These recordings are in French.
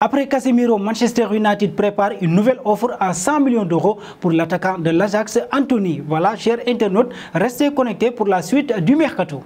Après Casemiro, Manchester United prépare une nouvelle offre à 100 millions d'euros pour l'attaquant de l'Ajax, Anthony. Voilà, chers internautes, restez connectés pour la suite du mercato.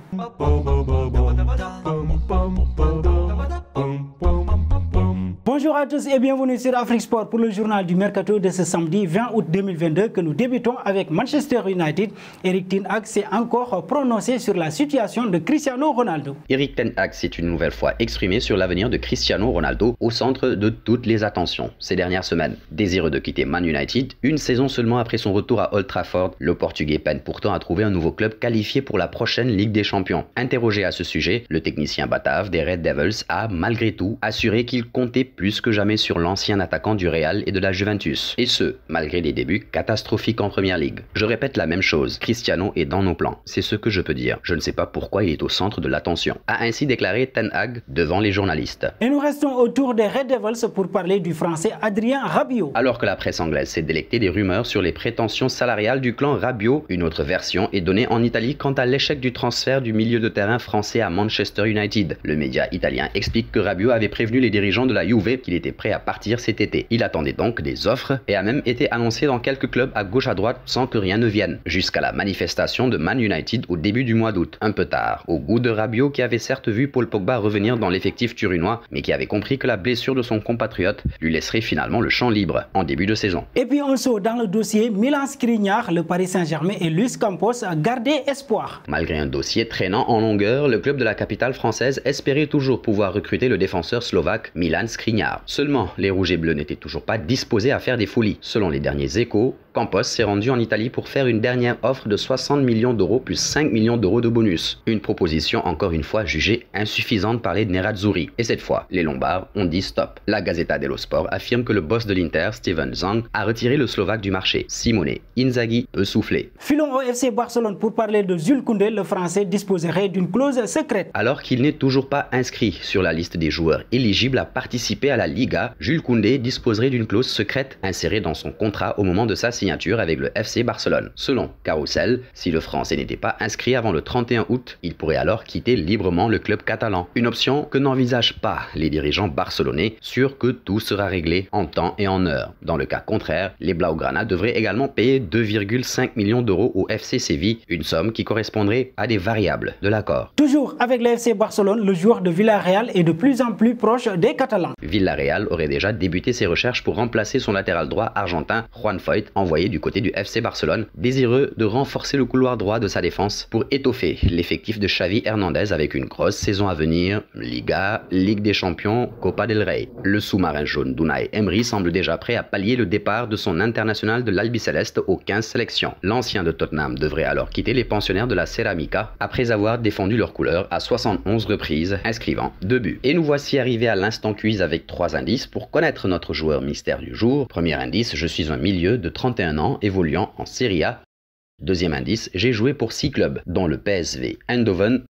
Bonjour à tous et bienvenue sur Afrique Sport pour le journal du mercato de ce samedi 20 août 2022 que nous débutons avec Manchester United. Erik ten Hag s'est encore prononcé sur la situation de Cristiano Ronaldo. Erik ten Hag s'est une nouvelle fois exprimé sur l'avenir de Cristiano Ronaldo au centre de toutes les attentions ces dernières semaines. Désireux de quitter Man United, une saison seulement après son retour à Old Trafford, le Portugais peine pourtant à trouver un nouveau club qualifié pour la prochaine Ligue des Champions. Interrogé à ce sujet, le technicien batave des Red Devils a malgré tout assuré qu'il comptait plus que jamais sur l'ancien attaquant du Real et de la Juventus. Et ce, malgré des débuts catastrophiques en Première Ligue. Je répète la même chose, Cristiano est dans nos plans. C'est ce que je peux dire. Je ne sais pas pourquoi il est au centre de l'attention. A ainsi déclaré ten Hag devant les journalistes. Et nous restons autour des Red Devils pour parler du français Adrien Rabiot. Alors que la presse anglaise s'est délectée des rumeurs sur les prétentions salariales du clan Rabiot, une autre version est donnée en Italie quant à l'échec du transfert du milieu de terrain français à Manchester United. Le média italien explique que Rabiot avait prévenu les dirigeants de la Juve qu'il était prêt à partir cet été. Il attendait donc des offres et a même été annoncé dans quelques clubs à gauche à droite sans que rien ne vienne, jusqu'à la manifestation de Man United au début du mois d'août, un peu tard, au goût de Rabiot qui avait certes vu Paul Pogba revenir dans l'effectif turinois, mais qui avait compris que la blessure de son compatriote lui laisserait finalement le champ libre en début de saison. Et puis on saute dans le dossier Milan Skriniar, le Paris Saint-Germain et Luis Campos a gardé espoir. Malgré un dossier traînant en longueur, le club de la capitale française espérait toujours pouvoir recruter le défenseur slovaque Milan Skriniar. Seulement, les rouges et bleus n'étaient toujours pas disposés à faire des folies. Selon les derniers échos, Campos s'est rendu en Italie pour faire une dernière offre de 60 millions d'euros plus 5 millions d'euros de bonus. Une proposition encore une fois jugée insuffisante par les Nerazzurri. Et cette fois, les Lombards ont dit stop. La Gazzetta dello Sport affirme que le boss de l'Inter, Steven Zhang, a retiré le Slovaque du marché. Simone Inzaghi peut souffler. Filons au FC Barcelone pour parler de Jules Koundé, le Français disposerait d'une clause secrète. Alors qu'il n'est toujours pas inscrit sur la liste des joueurs éligibles à participer à la Liga, Jules Koundé disposerait d'une clause secrète insérée dans son contrat au moment de sa signature avec le FC Barcelone. Selon Carousel, si le Français n'était pas inscrit avant le 31 août, il pourrait alors quitter librement le club catalan. Une option que n'envisagent pas les dirigeants barcelonais, sûrs que tout sera réglé en temps et en heure. Dans le cas contraire, les Blaugrana devraient également payer 2,5 millions d'euros au FC Séville, une somme qui correspondrait à des variables de l'accord. Toujours avec le FC Barcelone, le joueur de Villarreal est de plus en plus proche des Catalans. Villarreal aurait déjà débuté ses recherches pour remplacer son latéral droit argentin Juan Foyth, envoyé du côté du FC Barcelone, désireux de renforcer le couloir droit de sa défense pour étoffer l'effectif de Xavi Hernandez avec une grosse saison à venir, Liga, Ligue des Champions, Copa del Rey. Le sous-marin jaune d'Unai Emery semble déjà prêt à pallier le départ de son international de l'Albiceleste aux 15 sélections. L'ancien de Tottenham devrait alors quitter les pensionnaires de la Ceramica après avoir défendu leurs couleurs à 71 reprises, inscrivant 2 buts. Et nous voici arrivés à l'instant quiz avec 3 indices pour connaître notre joueur mystère du jour. Premier indice, je suis un milieu de 31 ans évoluant en Serie A. Deuxième indice, j'ai joué pour 6 clubs, dont le PSV Eindhoven.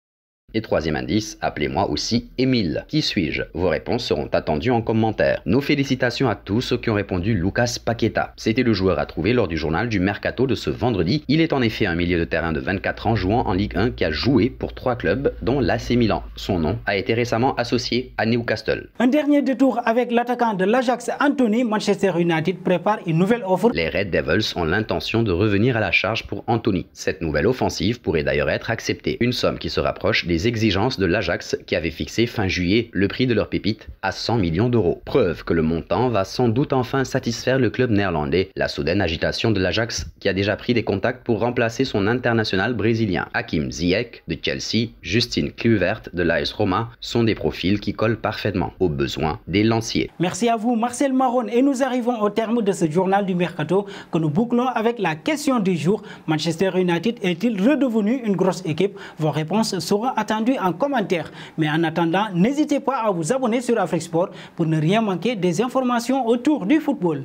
Et troisième indice, appelez-moi aussi Émile. Qui suis-je? Vos réponses seront attendues en commentaire. Nos félicitations à tous ceux qui ont répondu Lucas Paqueta. C'était le joueur à trouver lors du journal du Mercato de ce vendredi. Il est en effet un milieu de terrain de 24 ans jouant en Ligue 1 qui a joué pour 3 clubs, dont l'AC Milan. Son nom a été récemment associé à Newcastle. Un dernier détour avec l'attaquant de l'Ajax, Anthony. Manchester United prépare une nouvelle offre. Les Red Devils ont l'intention de revenir à la charge pour Anthony. Cette nouvelle offensive pourrait d'ailleurs être acceptée. Une somme qui se rapproche des exigences de l'Ajax qui avait fixé fin juillet le prix de leur pépite à 100 millions d'euros. Preuve que le montant va sans doute enfin satisfaire le club néerlandais. La soudaine agitation de l'Ajax qui a déjà pris des contacts pour remplacer son international brésilien. Hakim Ziyech de Chelsea, Justin Kluivert de l'AS Roma sont des profils qui collent parfaitement aux besoins des lanciers. Merci à vous Marcel Maron et nous arrivons au terme de ce journal du Mercato que nous bouclons avec la question du jour. Manchester United est-il redevenu une grosse équipe? Vos réponses seront attendues en commentaire. Mais en attendant, n'hésitez pas à vous abonner sur Afrique Sport pour ne rien manquer des informations autour du football.